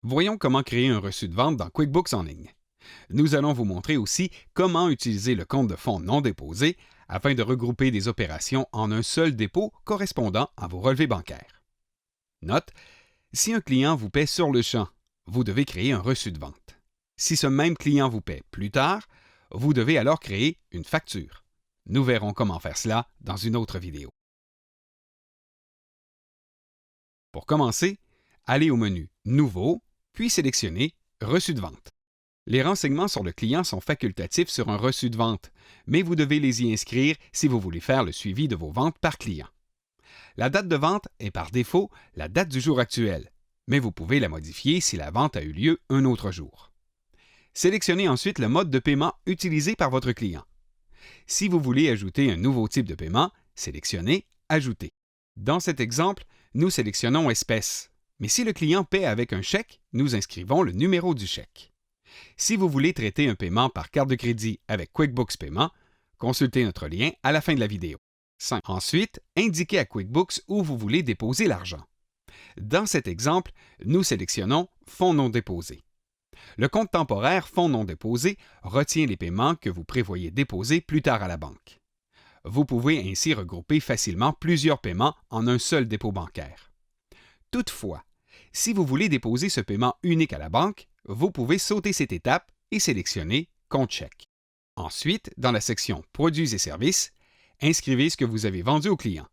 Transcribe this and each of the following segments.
Voyons comment créer un reçu de vente dans QuickBooks en ligne. Nous allons vous montrer aussi comment utiliser le compte de fonds non déposé afin de regrouper des opérations en un seul dépôt correspondant à vos relevés bancaires. Note, si un client vous paie sur le champ, vous devez créer un reçu de vente. Si ce même client vous paie plus tard, vous devez alors créer une facture. Nous verrons comment faire cela dans une autre vidéo. Pour commencer, allez au menu Nouveau, puis sélectionnez Reçu de vente. Les renseignements sur le client sont facultatifs sur un reçu de vente, mais vous devez les y inscrire si vous voulez faire le suivi de vos ventes par client. La date de vente est par défaut la date du jour actuel, mais vous pouvez la modifier si la vente a eu lieu un autre jour. Sélectionnez ensuite le mode de paiement utilisé par votre client. Si vous voulez ajouter un nouveau type de paiement, sélectionnez Ajouter. Dans cet exemple, nous sélectionnons Espèces, mais si le client paie avec un chèque, nous inscrivons le numéro du chèque. Si vous voulez traiter un paiement par carte de crédit avec QuickBooks Paiement, consultez notre lien à la fin de la vidéo. 5. Ensuite, indiquez à QuickBooks où vous voulez déposer l'argent. Dans cet exemple, nous sélectionnons Fonds non déposés. Le compte temporaire Fonds non déposés retient les paiements que vous prévoyez déposer plus tard à la banque. Vous pouvez ainsi regrouper facilement plusieurs paiements en un seul dépôt bancaire. Toutefois, si vous voulez déposer ce paiement unique à la banque, vous pouvez sauter cette étape et sélectionner Compte chèque. Ensuite, dans la section Produits et services, inscrivez ce que vous avez vendu au client.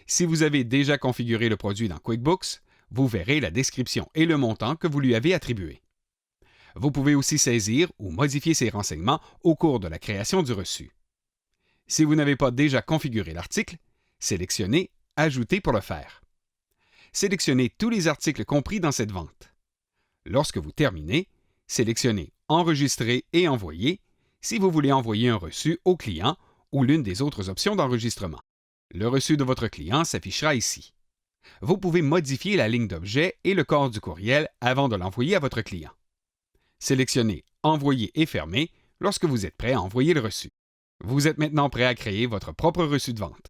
Si vous avez déjà configuré le produit dans QuickBooks, vous verrez la description et le montant que vous lui avez attribué. Vous pouvez aussi saisir ou modifier ces renseignements au cours de la création du reçu. Si vous n'avez pas déjà configuré l'article, sélectionnez Ajouter pour le faire. Sélectionnez tous les articles compris dans cette vente. Lorsque vous terminez, sélectionnez Enregistrer et envoyer si vous voulez envoyer un reçu au client ou l'une des autres options d'enregistrement. Le reçu de votre client s'affichera ici. Vous pouvez modifier la ligne d'objet et le corps du courriel avant de l'envoyer à votre client. Sélectionnez Envoyer et fermer lorsque vous êtes prêt à envoyer le reçu. Vous êtes maintenant prêt à créer votre propre reçu de vente.